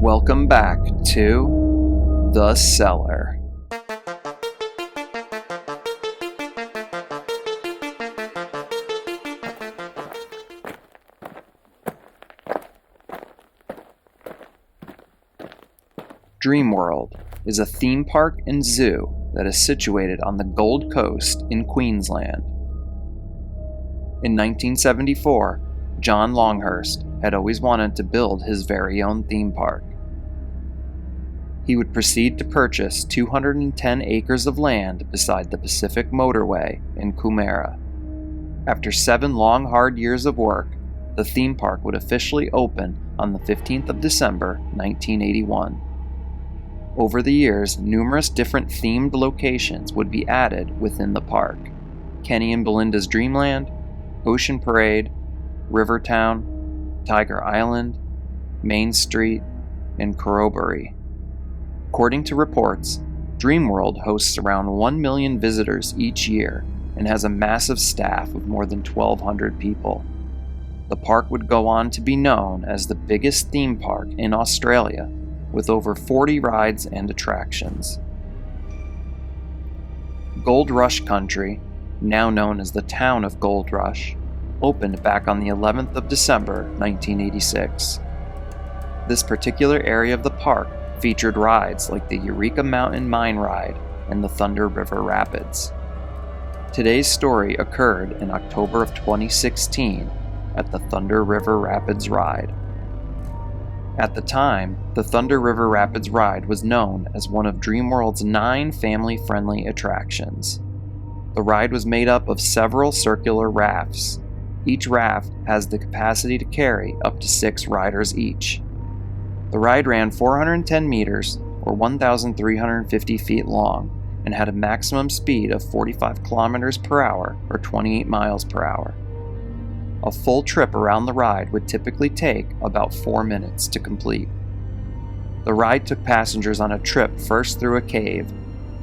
Welcome back to The Cellar. Dreamworld is a theme park and zoo that is situated on the Gold Coast in Queensland. In 1974, John Longhurst had always wanted to build his very own theme park. He would proceed to purchase 210 acres of land beside the Pacific Motorway in Coomera. After 7 long, hard years of work, the theme park would officially open on the 15th of December, 1981. Over the years, numerous different themed locations would be added within the park: Kenny and Belinda's Dreamland, Ocean Parade, Rivertown, Tiger Island, Main Street, and Corroboree. According to reports, Dreamworld hosts around 1 million visitors each year and has a massive staff of more than 1,200 people. The park would go on to be known as the biggest theme park in Australia, with over 40 rides and attractions. Gold Rush Country, now known as the town of Gold Rush, opened back on the 11th of December, 1986. This particular area of the park featured rides like the Eureka Mountain Mine Ride and the Thunder River Rapids. Today's story occurred in October of 2016 at the Thunder River Rapids Ride. At the time, the Thunder River Rapids Ride was known as one of Dreamworld's 9 family-friendly attractions. The ride was made up of several circular rafts. Each raft has the capacity to carry up to 6 riders each. The ride ran 410 meters, or 1,350 feet long, and had a maximum speed of 45 kilometers per hour, or 28 miles per hour. A full trip around the ride would typically take about 4 minutes to complete. The ride took passengers on a trip first through a cave.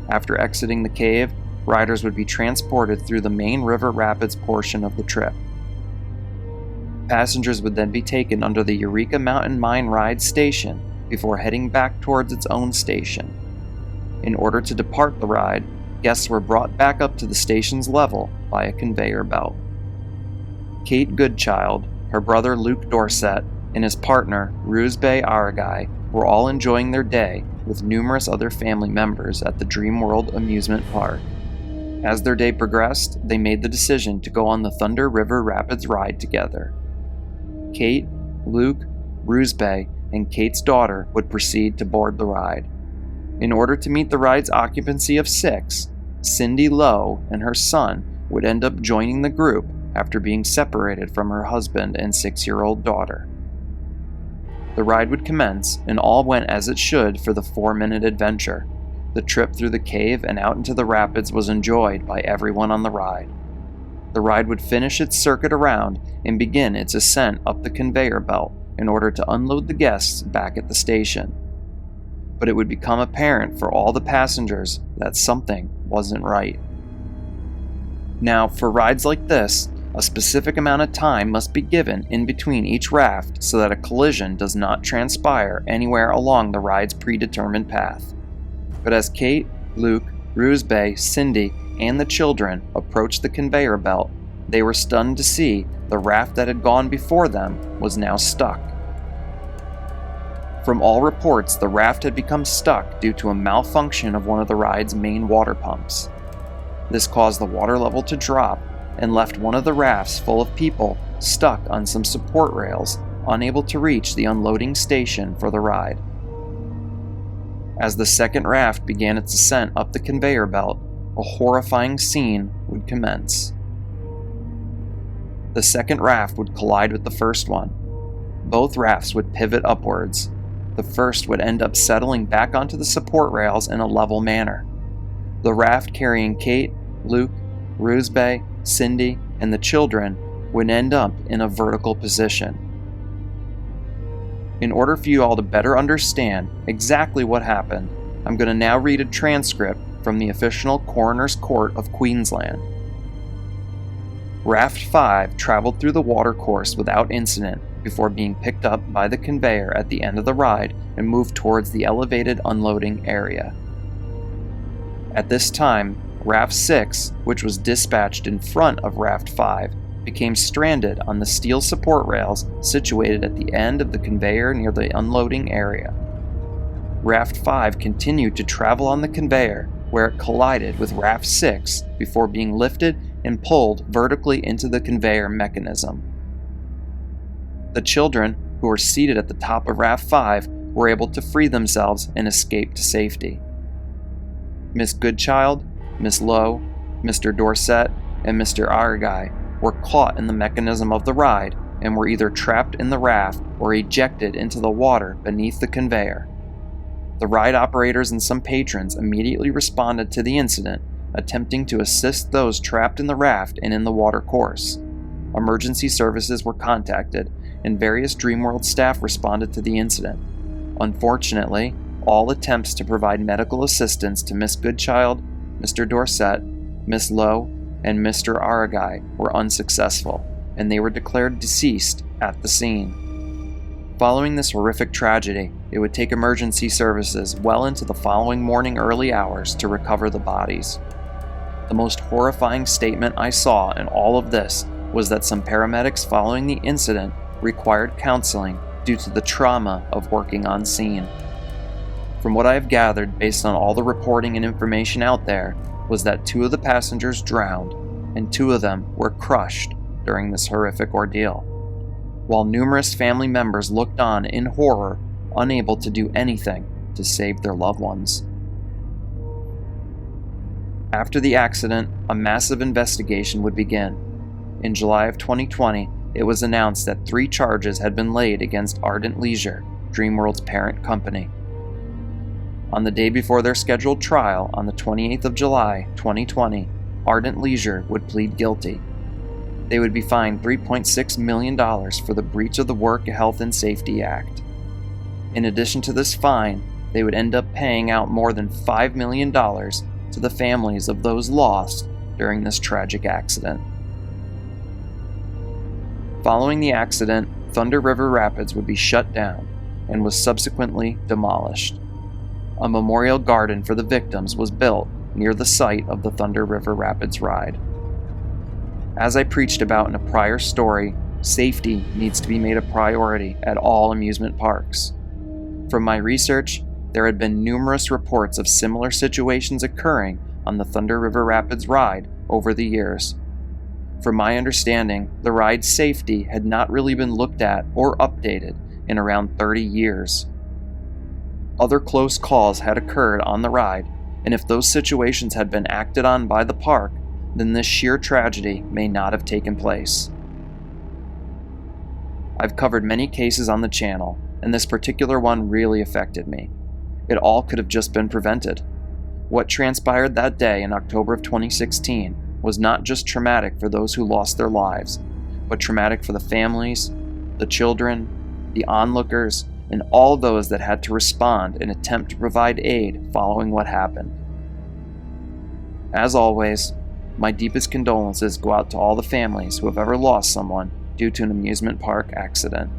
After exiting the cave, riders would be transported through the main river rapids portion of the trip. Passengers would then be taken under the Eureka Mountain Mine Ride station before heading back towards its own station. In order to depart the ride, guests were brought back up to the station's level by a conveyor belt. Kate Goodchild, her brother Luke Dorset, and his partner Rusbeh Aragai were all enjoying their day with numerous other family members at the Dreamworld amusement park. As their day progressed, they made the decision to go on the Thunder River Rapids Ride together. Kate, Luke, Rusbeh, and Kate's daughter would proceed to board the ride. In order to meet the ride's occupancy of 6, Cindy Lowe and her son would end up joining the group after being separated from her husband and 6-year-old daughter. The ride would commence, and all went as it should for the 4-minute adventure. The trip through the cave and out into the rapids was enjoyed by everyone on the ride. The ride would finish its circuit around and begin its ascent up the conveyor belt in order to unload the guests back at the station. But it would become apparent for all the passengers that something wasn't right. Now, for rides like this, a specific amount of time must be given in between each raft so that a collision does not transpire anywhere along the ride's predetermined path. But as Kate, Luke, Rusbeh, Cindy, and the children approached the conveyor belt, they were stunned to see the raft that had gone before them was now stuck. From all reports, the raft had become stuck due to a malfunction of one of the ride's main water pumps. This caused the water level to drop and left one of the rafts full of people stuck on some support rails, unable to reach the unloading station for the ride. As the second raft began its ascent up the conveyor belt, a horrifying scene would commence. The second raft would collide with the first one. Both rafts would pivot upwards. The first would end up settling back onto the support rails in a level manner. The raft carrying Kate, Luke, Rusbeh, Cindy, and the children would end up in a vertical position. In order for you all to better understand exactly what happened, I'm going to now read a transcript from the official Coroner's Court of Queensland. Raft 5 traveled through the watercourse without incident before being picked up by the conveyor at the end of the ride and moved towards the elevated unloading area. At this time, Raft 6, which was dispatched in front of Raft 5, became stranded on the steel support rails situated at the end of the conveyor near the unloading area. Raft 5 continued to travel on the conveyor, where it collided with Raft 6 before being lifted and pulled vertically into the conveyor mechanism. The children, who were seated at the top of Raft 5, were able to free themselves and escape to safety. Miss Goodchild, Miss Lowe, Mr. Dorset, and Mr. Aragai were caught in the mechanism of the ride and were either trapped in the raft or ejected into the water beneath the conveyor. The ride operators and some patrons immediately responded to the incident, attempting to assist those trapped in the raft and in the water course. Emergency services were contacted, and various Dreamworld staff responded to the incident. Unfortunately, all attempts to provide medical assistance to Miss Goodchild, Mr. Dorset, Miss Lowe, and Mr. Aragai were unsuccessful, and they were declared deceased at the scene. Following this horrific tragedy, it would take emergency services well into the following morning early hours to recover the bodies. The most horrifying statement I saw in all of this was that some paramedics following the incident required counseling due to the trauma of working on scene. From what I have gathered based on all the reporting and information out there was that 2 of the passengers drowned and 2 of them were crushed during this horrific ordeal, while numerous family members looked on in horror, unable to do anything to save their loved ones. After the accident, a massive investigation would begin. In July of 2020, it was announced that 3 charges had been laid against Ardent Leisure, Dreamworld's parent company. On the day before their scheduled trial, on the 28th of July, 2020, Ardent Leisure would plead guilty. They would be fined $3.6 million for the breach of the Work Health and Safety Act. In addition to this fine, they would end up paying out more than $5 million to the families of those lost during this tragic accident. Following the accident, Thunder River Rapids would be shut down and was subsequently demolished. A memorial garden for the victims was built near the site of the Thunder River Rapids ride. As I preached about in a prior story, safety needs to be made a priority at all amusement parks. From my research, there had been numerous reports of similar situations occurring on the Thunder River Rapids ride over the years. From my understanding, the ride's safety had not really been looked at or updated in around 30 years. Other close calls had occurred on the ride, and if those situations had been acted on by the park, then this sheer tragedy may not have taken place. I've covered many cases on the channel, and this particular one really affected me. It all could have just been prevented. What transpired that day in October of 2016 was not just traumatic for those who lost their lives, but traumatic for the families, the children, the onlookers, and all those that had to respond and attempt to provide aid following what happened. As always, my deepest condolences go out to all the families who have ever lost someone due to an amusement park accident.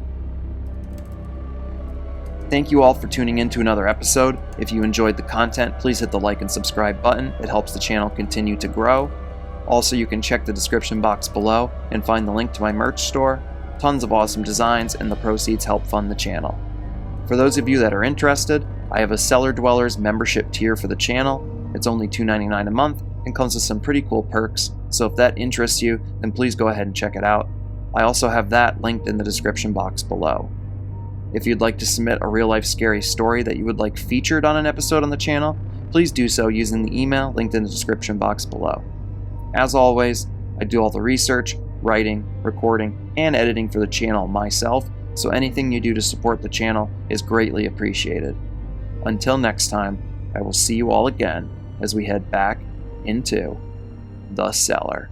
Thank you all for tuning in to another episode. If you enjoyed the content, please hit the like and subscribe button. It helps the channel continue to grow. Also, you can check the description box below and find the link to my merch store. Tons of awesome designs, and the proceeds help fund the channel. For those of you that are interested, I have a Cellar Dwellers membership tier for the channel. It's only $2.99 a month and comes with some pretty cool perks, so if that interests you, then please go ahead and check it out. I also have that linked in the description box below. If you'd like to submit a real-life scary story that you would like featured on an episode on the channel, please do so using the email linked in the description box below. As always, I do all the research, writing, recording, and editing for the channel myself, so anything you do to support the channel is greatly appreciated. Until next time, I will see you all again as we head back into the cellar.